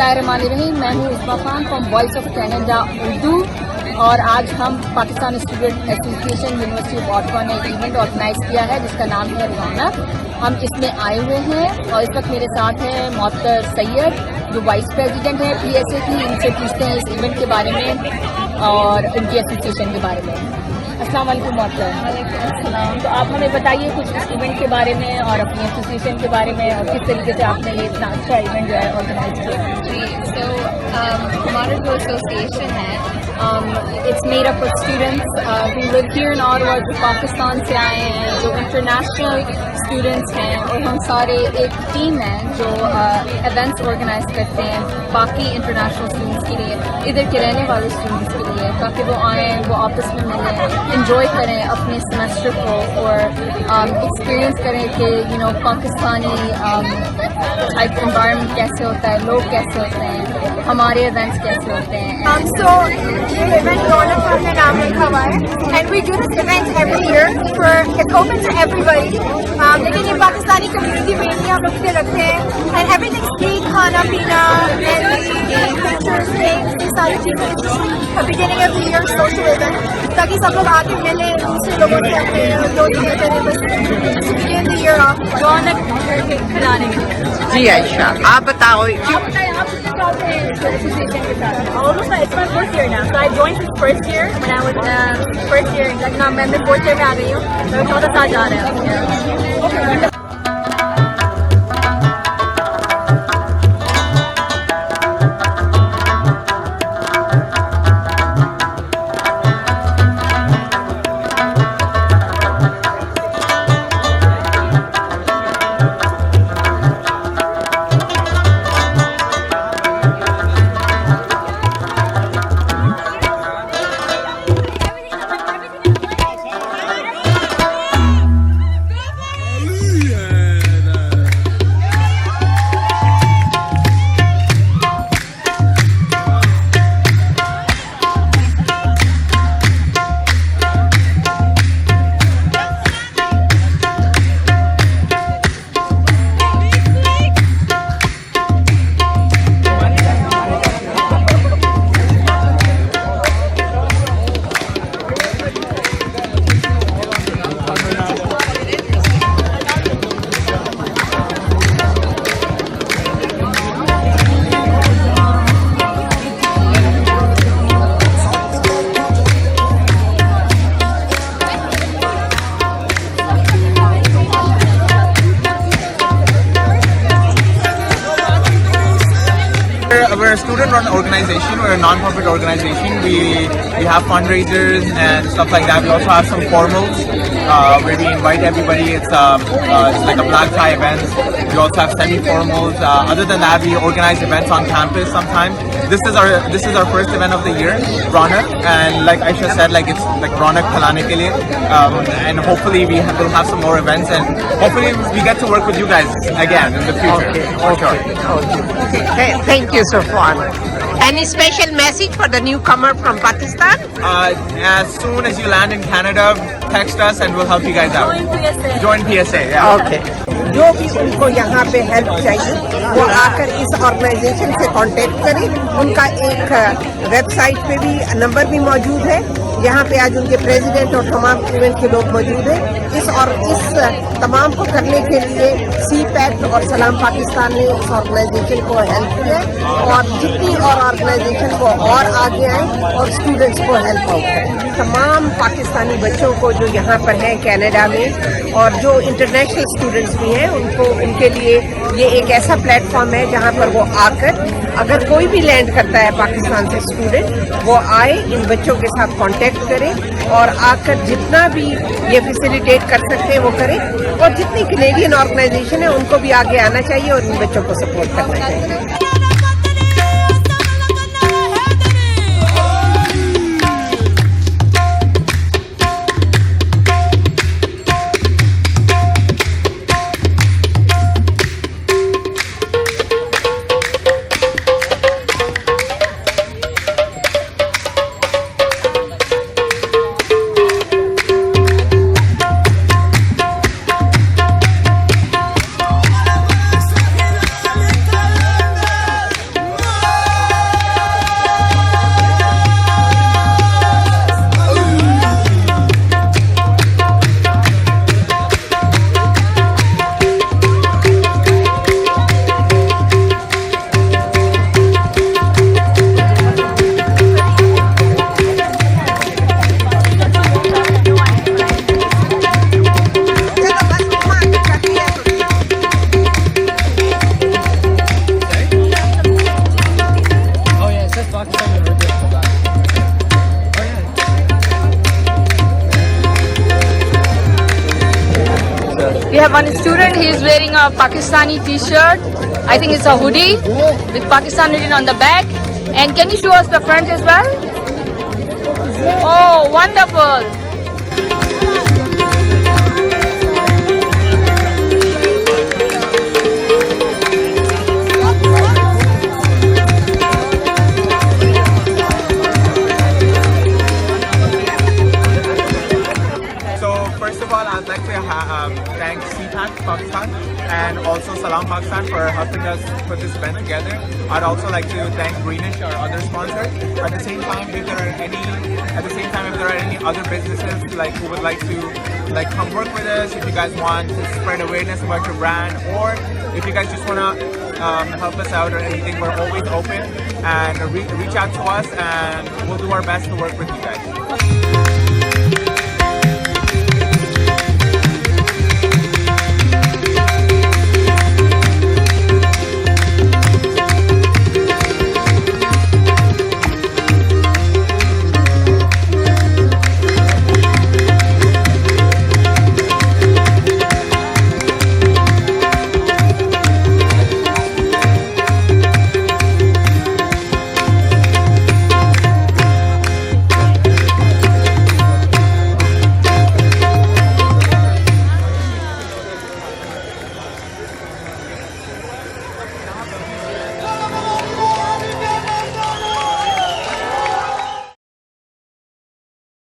बिस्मिल्लाहिर्रहमानिर्रहीम। मैं हूँ इस्मा Khan from voice of Canada Urdu, और आज हम Pakistani student association university of Ottawa ने एक इवेंट ऑर्गेनाइज किया है जिसका नाम है रौनक। हम इसमें आए हुए हैं और इस वक्त मेरे साथ है मोहतर सैयद जो वाइस प्रेसिडेंट है PSA की। इनसे पूछते हैं इस इवेंट के बारे में और उनकी एसोसिएशन के बारे में। अस्सलाम वालेकुम मोहतर। तो आप हमें बताइए कुछ इस इवेंट के बारे में और अपनी एसोसिएशन के बारे में और किस तरीके से आपने ये इतना अच्छा इवेंट जो है ऑर्गेनाइज किया। जी, हमारा जो एसोसिएशन है it's made up of students who live here in Ottawa, जो पाकिस्तान से आए हैं, जो इंटरनेशनल स्टूडेंट्स हैं, और हम सारे एक टीम है जो इवेंट्स ऑर्गेनाइज करते हैं बाकी इंटरनेशनल स्टूडेंट्स के लिए, इधर के रहने वाले स्टूडेंट्स के लिए, ताकि वो आएँ, वो आपस में मिलें, इंजॉय करें अपने सेमेस्टर को और एक्सपीरियंस करें कि पाकिस्तानी टाइप एनवायरनमेंट कैसे होता है, लोग कैसे होते हैं, हमारे इवेंट्स कैसे होते हैं। So ये इवेंट रौनक हमने नाम रखा हुआ है, and we do this event every year for it's open to everybody. लेकिन ये पाकिस्तानी कम्युनिटी में ही हम लोग रखते हैं, and everything free, खाना पीना and pictures, games, ये सारी चीजें at beginning of the year social event, ताकि सब लोग आके मिले दूसरे लोगों से अपने दोस्तों करें, बस begin the year off रौनक खिलाने के लिए। जी आयशा, आप बताओ Almost like it's my fourth year now. So I joined this first year when I was first year. Like now मैं fourth year में आ गई हूँ, तो बहुत अच्छा जा रहा है। We're a student-run organization. We're a non-profit organization. We have fundraisers and stuff like that. We also have some formals where we invite everybody. It's like a black tie event. We also have semi-formals. Other than that, we organize events on campus sometimes. This is our first event of the year, Raunak, and like Aisha said, like it's like Raunak khilane ke liye, and hopefully we will have some more events, and hopefully we get to work with you guys again in the future. Okay. Thank you so far. Any special message for the newcomer from Pakistan? As soon as you land in Canada, text us and we'll help you guys out. Join PSA. Yeah. Okay. जो भी उनको यहाँ पे help चाहिए वो आकर इस organisation से कांटेक्ट करें। उनका एक वेबसाइट पे भी नंबर भी मौजूद है। यहाँ पे आज उनके प्रेसिडेंट और तमाम इवेंट के लोग मौजूद हैं। इस तमाम को करने के लिए CPAC और सलाम पाकिस्तान ने इस ऑर्गेनाइजेशन को हेल्प किया और जितनी और ऑर्गेनाइजेशन को और आगे आए और स्टूडेंट्स को हेल्प आउट करें। तमाम पाकिस्तानी बच्चों को जो यहाँ पर हैं कनाडा में और जो इंटरनेशनल स्टूडेंट्स भी हैं उनके लिए ये एक ऐसा प्लेटफॉर्म है जहाँ पर वो आकर अगर कोई भी लैंड करता है पाकिस्तान से स्टूडेंट वो आए इन बच्चों के साथ कांटेक्ट करें और आकर जितना भी ये फैसिलिटेट कर सकते हैं वो करें और जितनी कैनेडियन ऑर्गेनाइजेशन है उनको भी आगे आना चाहिए और इन बच्चों को सपोर्ट करना चाहिए। a Pakistani t-shirt. I think it's a hoodie with Pakistan written on the back. And can you show us the front as well? Oh, wonderful. First of all, I'd like to thank Pakistan and also Salam Pakistan for helping us put this event together. I'd also like to thank Greenish, our other sponsor. At the same time, if there are any other businesses like who would like to come work with us, if you guys want to spread awareness about your brand, or if you guys just want to help us out or anything, we're always open, and reach out to us and we'll do our best to work with you guys.